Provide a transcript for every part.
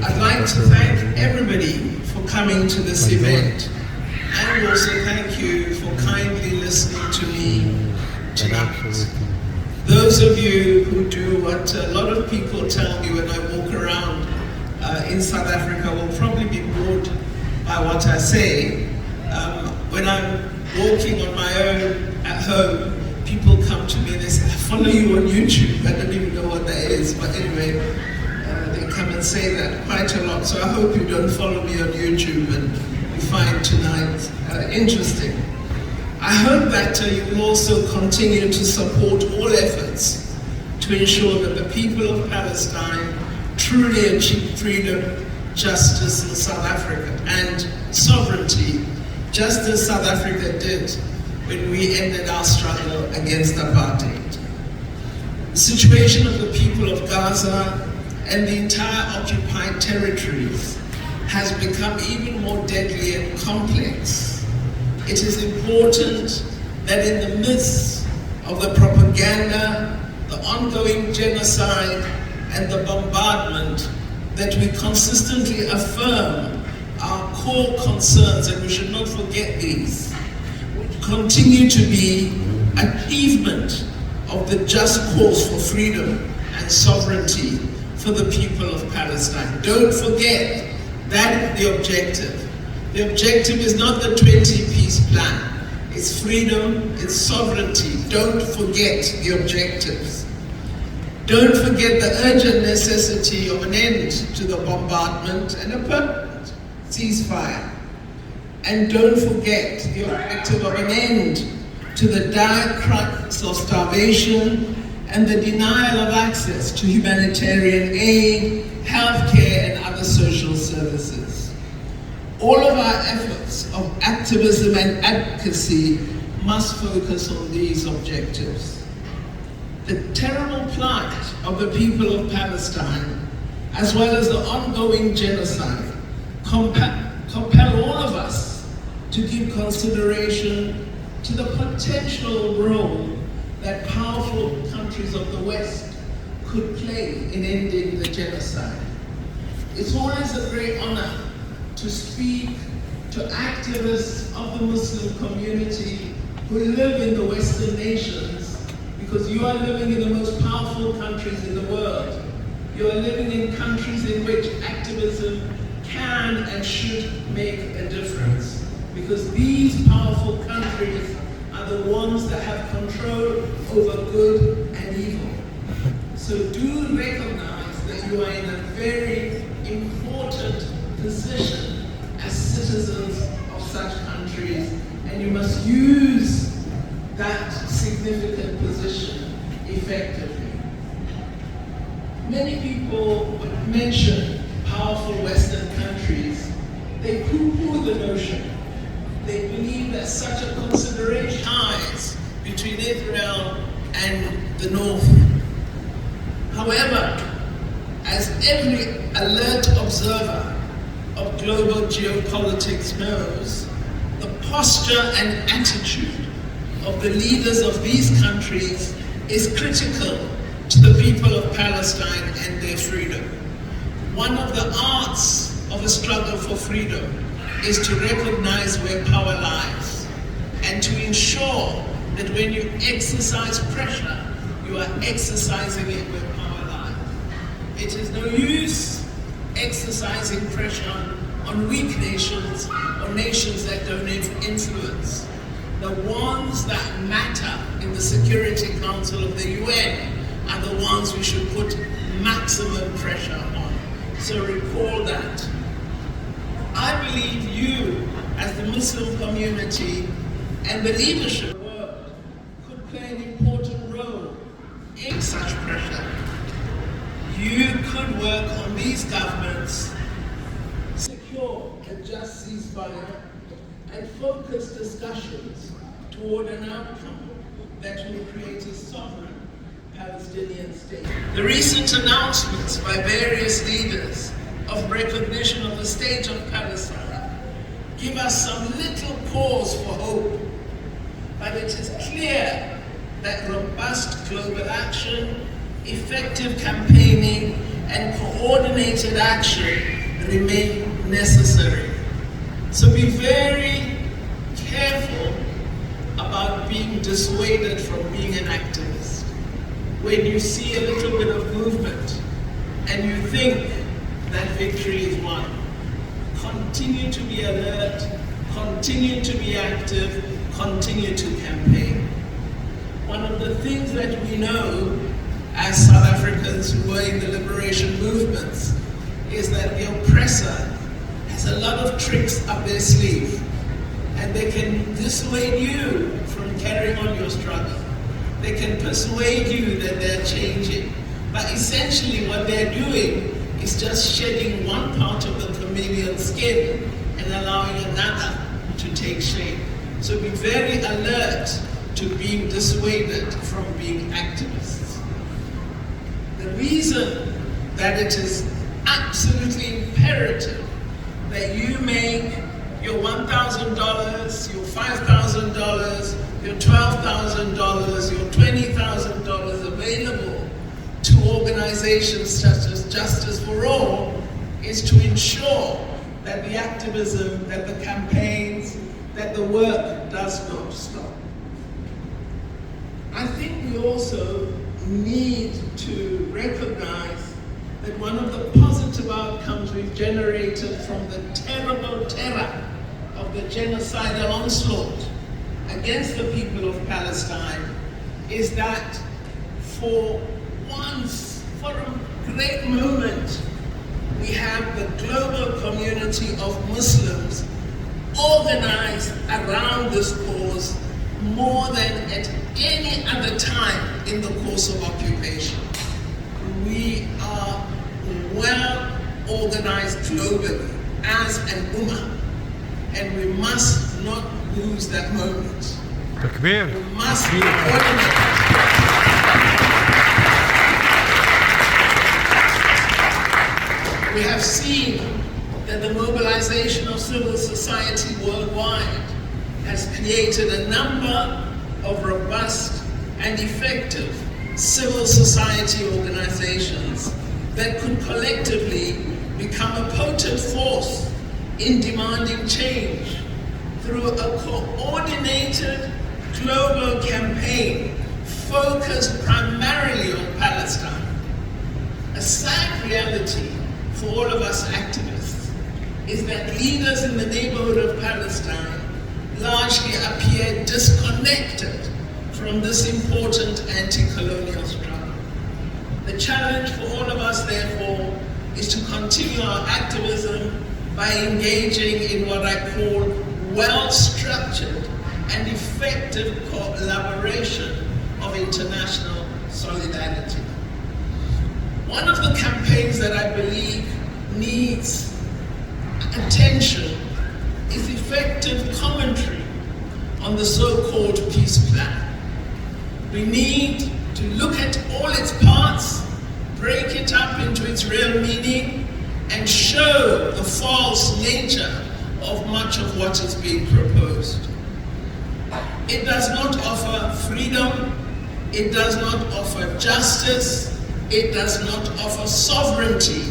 I'd like to thank everybody for coming to this event, and also thank you for kindly listening to me tonight. Those of you who do what a lot of people tell me when I walk around in South Africa will probably be bored by what I say. When I'm walking on my own at home, people come to me and they say, I follow you on YouTube. I don't even know what that is, but anyway, they come and say that quite a lot. So I hope you don't follow me on YouTube and you find tonight interesting. I hope that you will also continue to support all efforts to ensure that the people of Palestine truly achieve freedom, justice in South Africa, and sovereignty, just as South Africa did when we ended our struggle against apartheid. The situation of the people of Gaza and the entire occupied territories has become even more deadly and complex. It is important that in the midst of the propaganda, the ongoing genocide, and the bombardment, that we consistently affirm our core concerns, and we should not forget these, which continue to be achievement of the just cause for freedom and sovereignty for the people of Palestine. Don't forget that is the objective. The objective is not the 20-piece plan. It's freedom, it's sovereignty. Don't forget the objectives. Don't forget the urgent necessity of an end to the bombardment and a permanent ceasefire. And don't forget the objective of an end to the dire crisis of starvation and the denial of access to humanitarian aid, healthcare, and other social services. All of our efforts of activism and advocacy must focus on these objectives. The terrible plight of the people of Palestine, as well as the ongoing genocide, compel all of us to give consideration to the potential role that powerful countries of the West could play in ending the genocide. It's always a great honor to speak to activists of the Muslim community who live in the Western nations, because you are living in the most powerful countries in the world. You are living in countries in which activism can and should make a difference, because these powerful countries are the ones that have control over good and evil. So do recognize that you are in a very important position as citizens of such countries, and you must use that significant position effectively. Many people, when mention powerful Western countries, they poo-poo the notion. They believe that such a consideration lies between Israel and the North. However, as every alert observer of global geopolitics knows, the posture and attitude of the leaders of these countries is critical to the people of Palestine and their freedom. One of the arts of the struggle for freedom is to recognize where power lies and to ensure that when you exercise pressure, you are exercising it where power lies. It is no use exercising pressure on weak nations or nations that don't have influence. The ones that matter in the Security Council of the UN are the ones we should put maximum pressure on. So recall that. I believe you, as the Muslim community and the leadership of the world, could play an important role in such pressure. You could work on these governments, secure a just ceasefire, and focus discussions toward an outcome that will create a sovereign Palestinian state. The recent announcements by various leaders of recognition of the state of Palestine give us some little cause for hope, but it is clear that robust global action effective campaigning and coordinated action remain necessary. So be very careful about being dissuaded from being an activist. When you see a little bit of movement and you think that victory is won, continue to be alert, continue to be active, continue to campaign. One of the things that we know as South Africans who were in the liberation movements is that the oppressor has a lot of tricks up their sleeve, and they can dissuade you from carrying on your struggle. They can persuade you that they're changing, but essentially what they're doing is just shedding one part of the chameleon skin and allowing another to take shape. So be very alert to being dissuaded from being activists. The reason that it is absolutely imperative that you make your $1,000, your $5,000, your $12,000, your $20,000 available to organizations such as Justice for All is to ensure that the activism, that the campaigns, that the work does not stop. I think we also need to recognize that one of the positive outcomes we've generated from the terrible terror of the genocidal onslaught against the people of Palestine is that for once, for a great moment, we have the global community of Muslims organized around this cause more than at any other time in the course of occupation. We are well organized globally as an ummah, and we must not lose that moment. Takbir. We must be organized. We have seen that the mobilization of civil society worldwide has created a number of robust and effective civil society organizations that could collectively become a potent force in demanding change through a coordinated global campaign focused primarily on Palestine. A sad reality for all of us activists is that leaders in the neighborhood of Palestine largely appear disconnected from this important anti-colonial struggle. The challenge for all of us, therefore, is to continue our activism by engaging in what I call well-structured and effective collaboration of international solidarity. One of the campaigns that I believe needs attention is effective commentary on the so-called peace plan. We need to look at all its parts, break it up into its real meaning, and show the false nature of much of what is being proposed. It does not offer freedom, it does not offer justice, it does not offer sovereignty.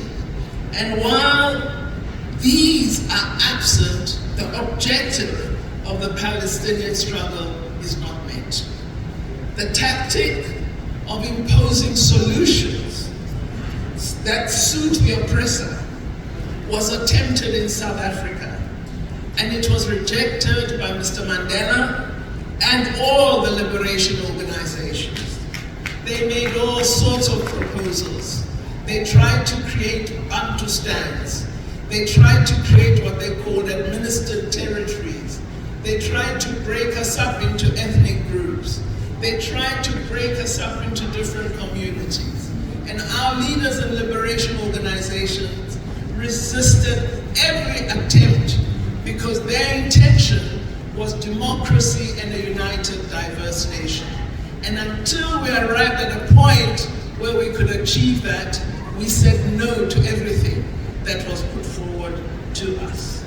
And while these are absent, the objective of the Palestinian struggle is not met. The tactic of imposing solutions that suit the oppressor was attempted in South Africa, and it was rejected by Mr. Mandela and all the liberation organizations. They made all sorts of proposals. They tried to create Bantustans. They tried to create what they called administered territories. They tried to break us up into ethnic groups. They tried to break us up into different communities. And our leaders in liberation organizations resisted every attempt because their intention was democracy and a united, diverse nation. And until we arrived at a point where we could achieve that, we said no to everything that was put forward to us.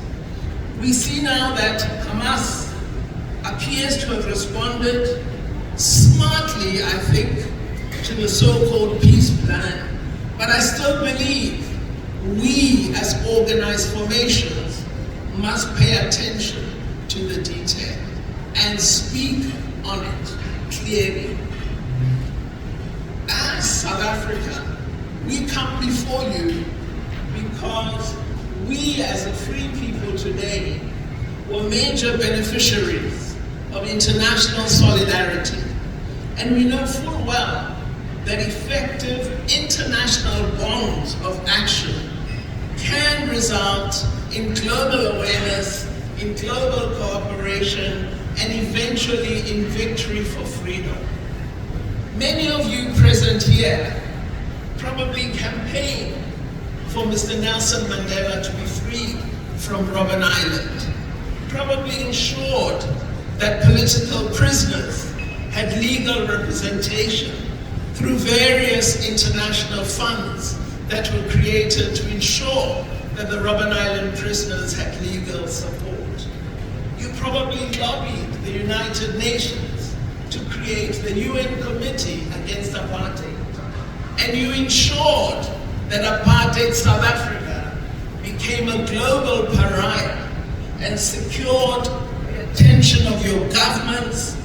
We see now that Hamas appears to have responded smartly, I think, to the so-called peace plan, but I still believe we as organized formations must pay attention to the detail and speak on it clearly. As South Africa, we come before you because we as a free people today were major beneficiaries of international solidarity. And we know full well that effective international bonds of action can result in global awareness, in global cooperation, and eventually in victory for freedom. Many of you present here probably campaigned for Mr. Nelson Mandela to be freed from Robben Island, probably ensured that political prisoners had legal representation through various international funds that were created to ensure that the Robben Island prisoners had legal support. You probably lobbied the United Nations to create the UN Committee Against Apartheid, and you ensured that apartheid South Africa became a global pariah and secured the attention of your governments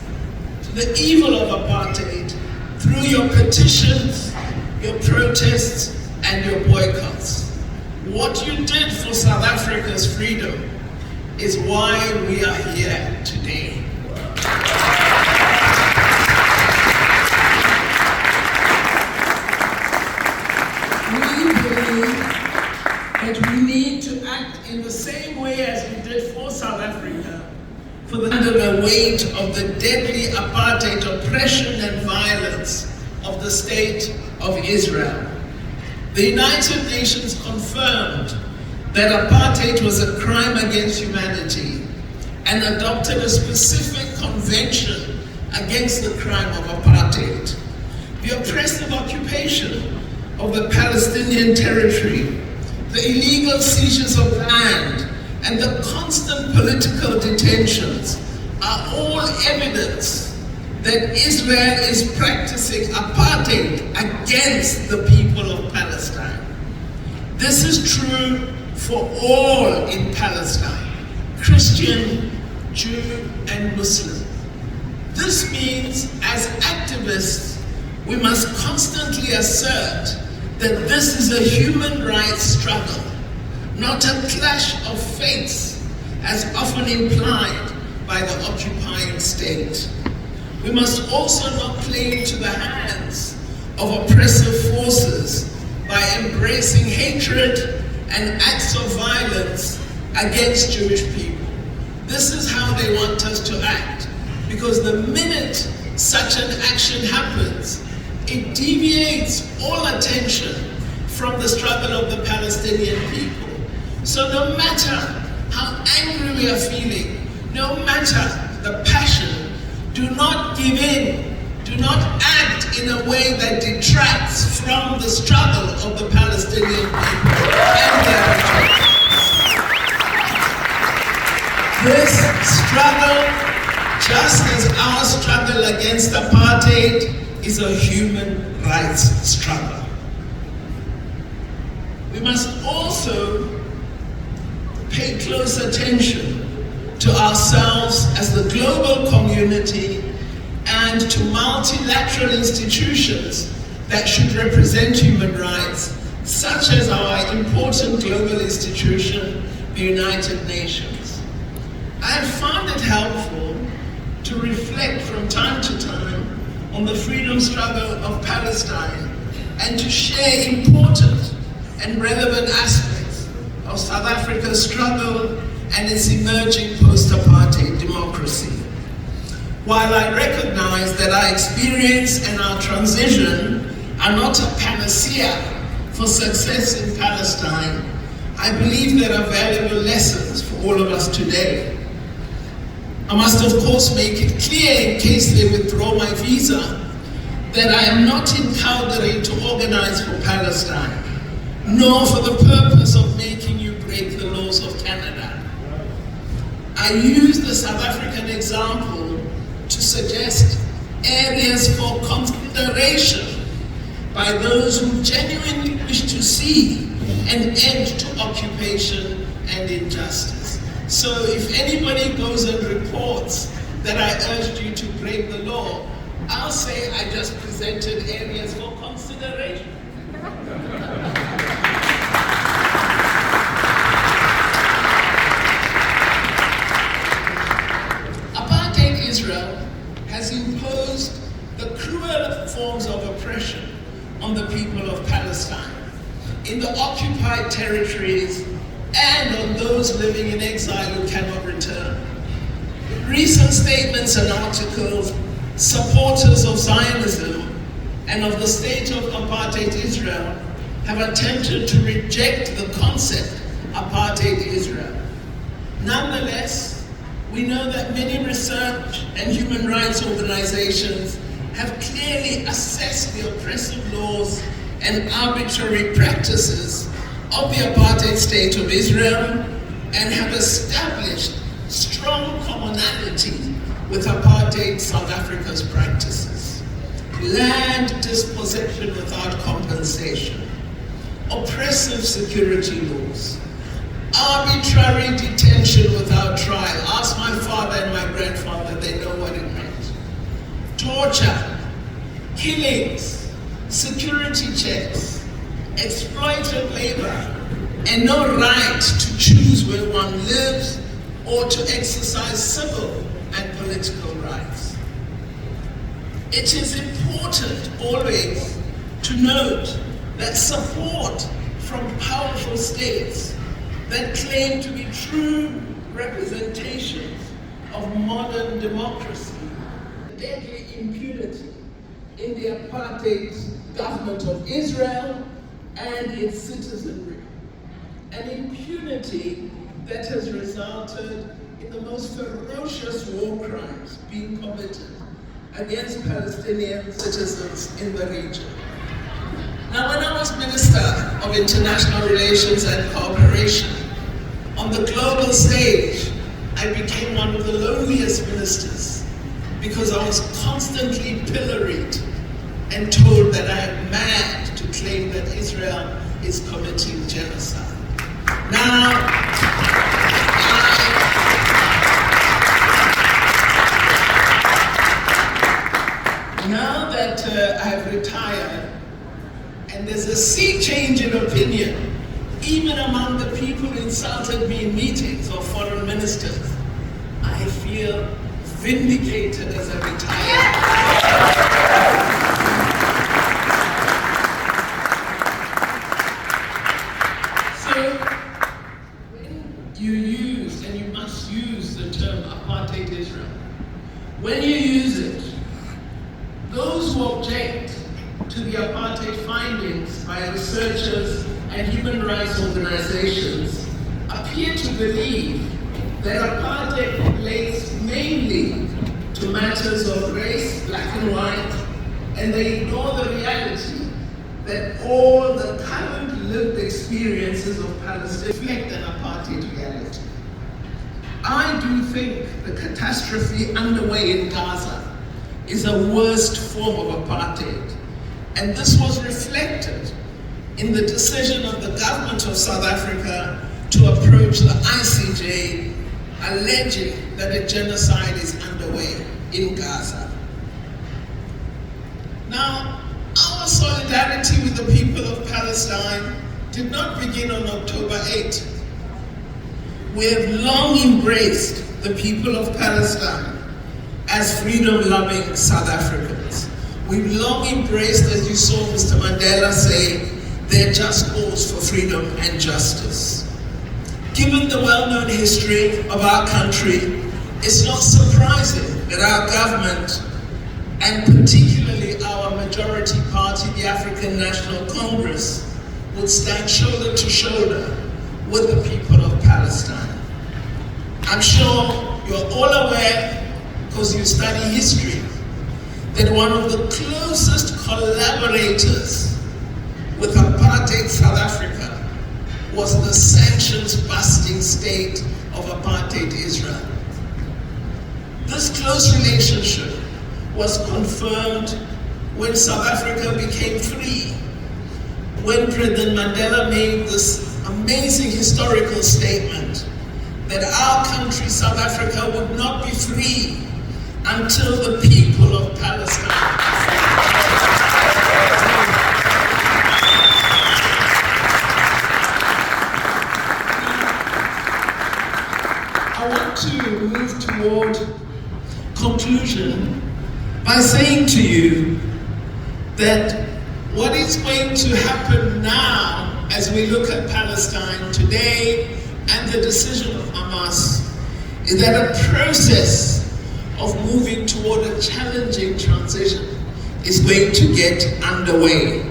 to the evil of apartheid through your petitions, your protests, and your boycotts. What you did for South Africa's freedom is why we are here today. We believe that we need to act in the same way as we did for South Africa, under the weight of the deadly apartheid oppression and violence of the State of Israel. The United Nations confirmed that apartheid was a crime against humanity and adopted a specific convention against the crime of apartheid. The oppressive occupation of the Palestinian territory, the illegal seizures of land, and the constant political detentions are all evidence that Israel is practicing apartheid against the people of Palestine. This is true for all in Palestine, Christian, Jew, and Muslim. This means, as activists, we must constantly assert that this is a human rights struggle, not a clash of faiths, as often implied by the occupying state. We must also not play into the hands of oppressive forces by embracing hatred and acts of violence against Jewish people. This is how they want us to act, because the minute such an action happens, it deviates all attention from the struggle of the Palestinian people. So no matter how angry we are feeling, no matter the passion, do not give in. Do not act in a way that detracts from the struggle of the Palestinian people and their objectives. This struggle, just as our struggle against apartheid, is a human rights struggle. We must also pay close attention to ourselves as the global community and to multilateral institutions that should represent human rights, such as our important global institution, the United Nations. I have found it helpful to reflect from time to time on the freedom struggle of Palestine and to share important and relevant aspects of South Africa's struggle and its emerging post-apartheid democracy. While I recognize that our experience and our transition are not a panacea for success in Palestine, I believe there are valuable lessons for all of us today. I must of course make it clear, in case they withdraw my visa, that I am not in Calgary to organize for Palestine, nor for the purpose of making you break the laws of Canada. I use the South African example to suggest areas for consideration by those who genuinely wish to see an end to occupation and injustice. So if anybody goes and reports that I urged you to break the law, I'll say I just presented areas for consideration. Apartheid Israel has imposed the cruel forms of oppression on the people of Palestine in the occupied territories and on those living in exile who cannot return. Recent statements and articles, supporters of Zionism and of the state of apartheid Israel have attempted to reject the concept apartheid Israel. Nonetheless, we know that many research and human rights organizations have clearly assessed the oppressive laws and arbitrary practices of the apartheid state of Israel and have established strong commonality with apartheid South Africa's practices. Land dispossession without compensation, oppressive security laws, arbitrary detention without trial. Ask my father and my grandfather, they know what it meant. Torture, killings, security checks, exploited labor, and no right to choose where one lives or to exercise civil and political rights. It is important always to note that support from powerful states that claim to be true representations of modern democracy, deadly impunity in the apartheid government of Israel and its citizenry, an impunity that has resulted in the most ferocious war crimes being committed against Palestinian citizens in the region. Now, when I was Minister of International Relations and Cooperation, on the global stage, I became one of the loneliest ministers because I was constantly pilloried and told that I am mad to claim that Israel is committing genocide. Now that I've retired, and there's a sea change in opinion, even among the people who insulted me in meetings of foreign ministers, I feel vindicated as a retired. So, when you use, and you must use the term apartheid Israel, when you use it, those who object to the apartheid findings by researchers and human rights organizations appear to believe that apartheid relates mainly to matters of race, black and white, and they ignore the reality that all the current lived experiences of Palestine reflect an apartheid reality. I do think the catastrophe underway in Gaza is a worst form of apartheid, and this was reflected in the decision of the government of South Africa to approach the ICJ, alleging that a genocide is underway in Gaza. Now, our solidarity with the people of Palestine did not begin on October 8. We have long embraced the people of Palestine as freedom-loving South Africans. We've long embraced, as you saw Mr. Mandela say, their just cause for freedom and justice. Given the well-known history of our country, it's not surprising that our government, and particularly our majority party, the African National Congress, would stand shoulder to shoulder with the people of Palestine. I'm sure you're all aware, because you study history, that one of the closest collaborators with apartheid South Africa was the sanctions-busting state of apartheid Israel. This close relationship was confirmed when South Africa became free, when President Mandela made this amazing historical statement that our country, South Africa, would not be free until the people of Palestine. I want to move toward conclusion by saying to you that what is going to happen now as we look at Palestine today and the decision of Hamas is that a process of moving toward a challenging transition is going to get underway.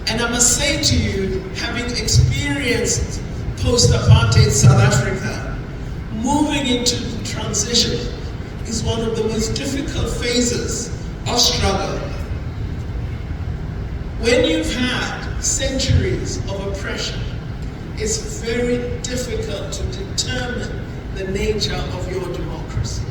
And I must say to you, having experienced post-apartheid South Africa, moving into transition is one of the most difficult phases of struggle. When you've had centuries of oppression, it's very difficult to determine the nature of your democracy.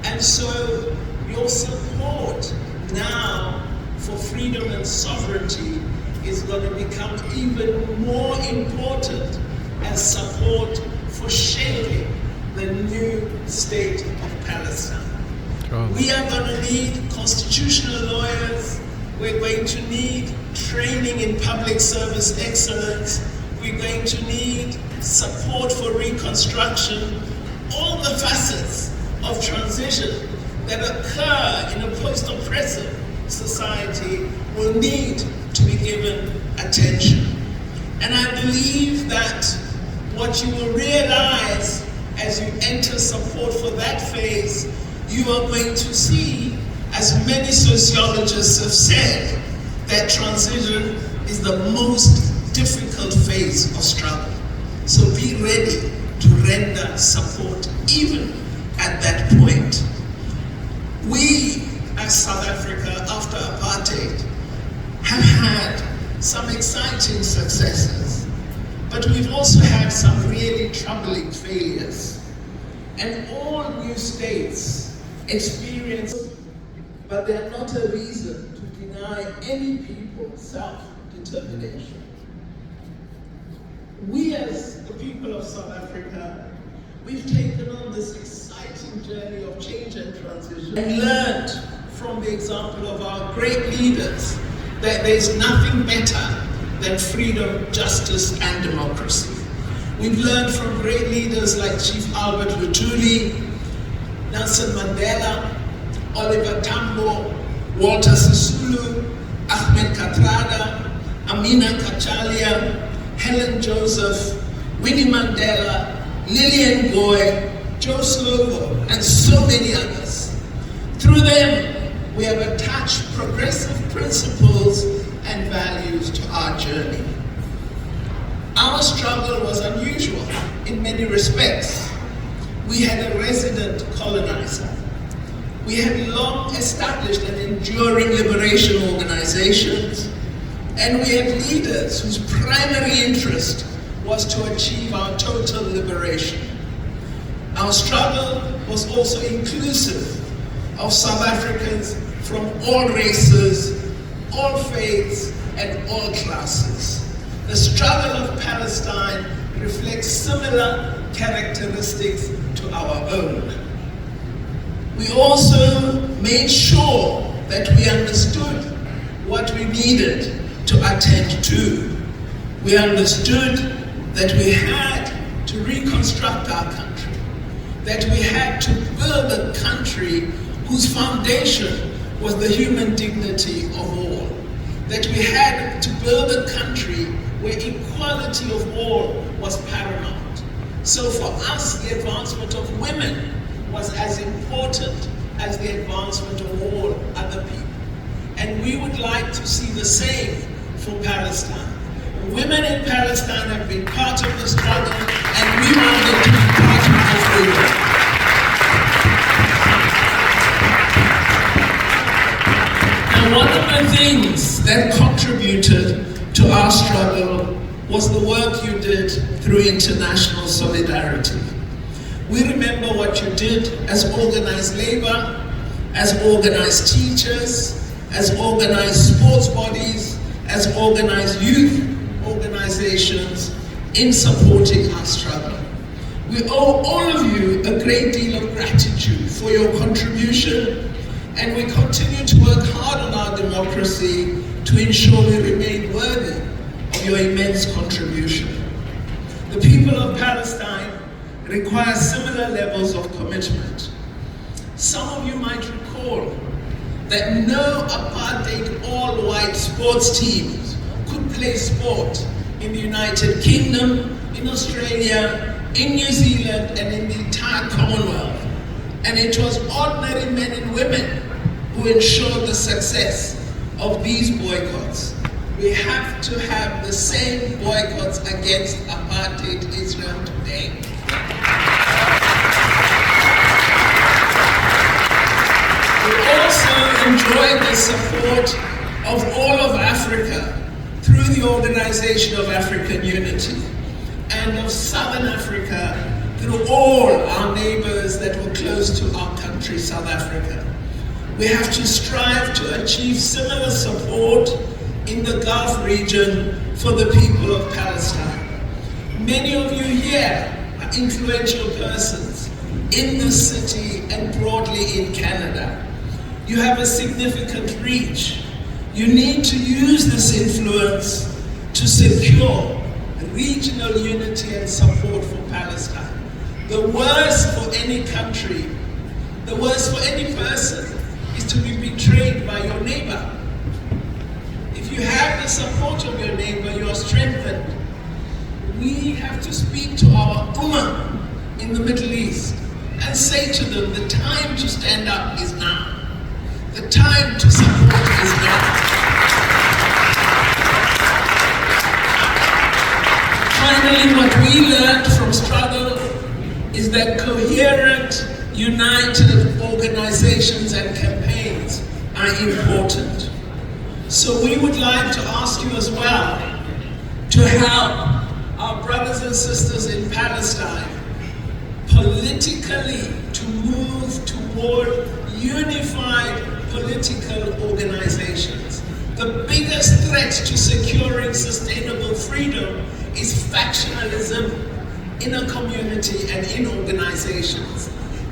And so your support now for freedom and sovereignty is going to become even more important as support for shaping the new state of Palestine. We are going to need constitutional lawyers. We're going to need training in public service excellence. We're going to need support for reconstruction. All the facets of transition that occur in a post-oppressive society will need to be given attention. And I believe that what you will realize as you enter support for that phase, you are going to see, as many sociologists have said, that transition is the most difficult phase of struggle. So be ready to render support even at that point. We, as South Africa, after apartheid, have had some exciting successes, but we've also had some really troubling failures. And all new states experience, but they're not a reason to deny any people self-determination. We as the people of South Africa, we've taken on this exciting journey of change and transition and learned from the example of our great leaders that there's nothing better than freedom, justice, and democracy. We've learned from great leaders like Chief Albert Lutuli, Nelson Mandela, Oliver Tambo, Walter Sisulu, Ahmed Kathrada, Amina Kachalia, Helen Joseph, Winnie Mandela, Lillian Goy, Joe Slovo, and so many others. Through them, we have attached progressive principles and values to our journey. Our struggle was unusual in many respects. We had a resident colonizer. We had long established and enduring liberation organizations, and we had leaders whose primary interest was to achieve our total liberation. Our struggle was also inclusive of South Africans from all races, all faiths, and all classes. The struggle of Palestine reflects similar characteristics to our own. We also made sure that we understood what we needed to attend to. We understood that we had to reconstruct our country, that we had to build a country whose foundation was the human dignity of all, that we had to build a country where equality of all was paramount. So for us, the advancement of women was as important as the advancement of all other people. And we would like to see the same for Palestine. Women in Palestine have been part of the struggle, and we want them to be part of the freedom. Now, one of the things that contributed to our struggle was the work you did through international solidarity. We remember what you did as organized labor, as organized teachers, as organized sports bodies, as organized youth organizations in supporting our struggle. We owe all of you a great deal of gratitude for your contribution, and we continue to work hard on our democracy to ensure we remain worthy of your immense contribution. The people of Palestine require similar levels of commitment. Some of you might recall that no apartheid all-white sports teams could play sport in the United Kingdom, in Australia, in New Zealand, and in the entire Commonwealth. And it was ordinary men and women who ensured the success of these boycotts. We have to have the same boycotts against apartheid Israel today. We also enjoy the support of all of Africa through the Organization of African Unity, and of Southern Africa through all our neighbors that were close to our country, South Africa. We have to strive to achieve similar support in the Gulf region for the people of Palestine. Many of you here are influential persons in this city and broadly in Canada. You have a significant reach. You need to use this influence to secure regional unity and support for Palestine. The worst for any country, the worst for any person, is to be betrayed by your neighbor. If you have the support of your neighbor, you are strengthened. We have to speak to our Ummah in the Middle East and say to them, the time to stand up is now. The time to support is now. Finally, what we learned from struggle is that coherent, united organizations and campaigns are important. So we would like to ask you as well to help our brothers and sisters in Palestine politically to move toward unified political organizations. The biggest threat to securing sustainable freedom is factionalism in a community and in organizations.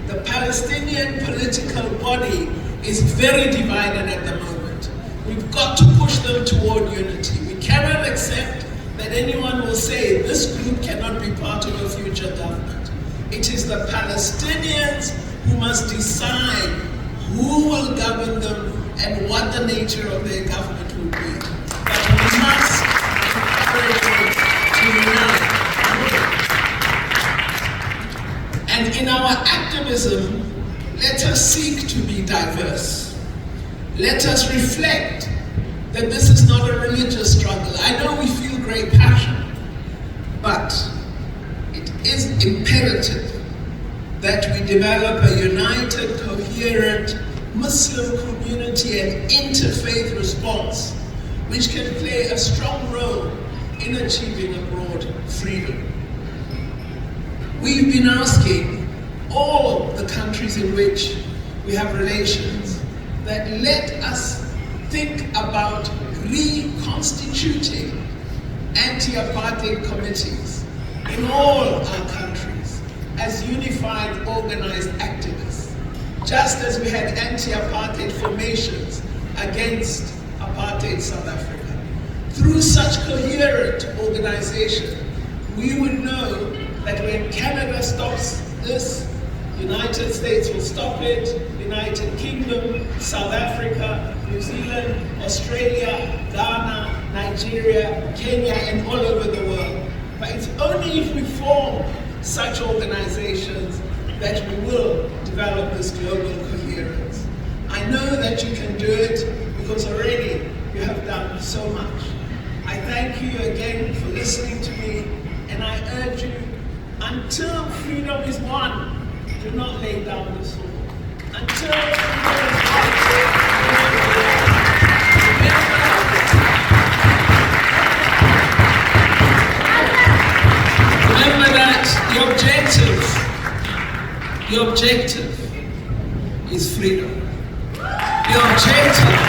The Palestinian political body is very divided at the moment. We've got to push them toward unity. We cannot accept that anyone will say this group cannot be part of a future government. It is the Palestinians who must decide who will govern them and what the nature of their government will be. But we must encourage them to unite. And in our activism, let us seek to be diverse. Let us reflect that this is not a religious struggle. I know we feel great passion, but it is imperative that we develop a united, coherent Muslim community and interfaith response, which can play a strong role in achieving a broad freedom. We've been asking all the countries in which we have relations that let us think about reconstituting anti-apartheid committees in all our countries as unified, organized activists, just as we had anti-apartheid formations against apartheid South Africa. Through such coherent organization, we would know that when Canada stops this, United States will stop it, United Kingdom, South Africa, New Zealand, Australia, Ghana, Nigeria, Kenya, and all over the world. But it's only if we form such organizations that we will develop this global coherence. I know that you can do it because already you have done so much. I thank you again for listening to me, and I urge you, until freedom is won, do not lay down the sword. Until freedom is won, remember that the objective is freedom. The objective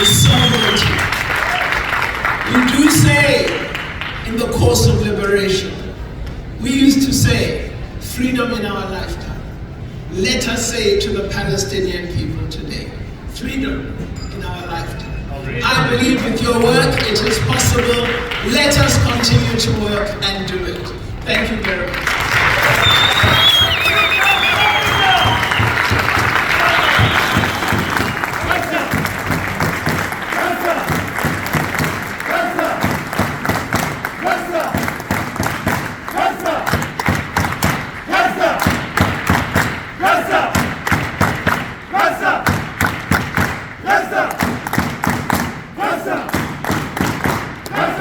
is sovereignty. We do say in the course of liberation, we used to say, freedom in our lifetime. Let us say to the Palestinian people today, freedom in our lifetime. I believe with your work it is possible. Let us continue to work and do it. Thank you very much.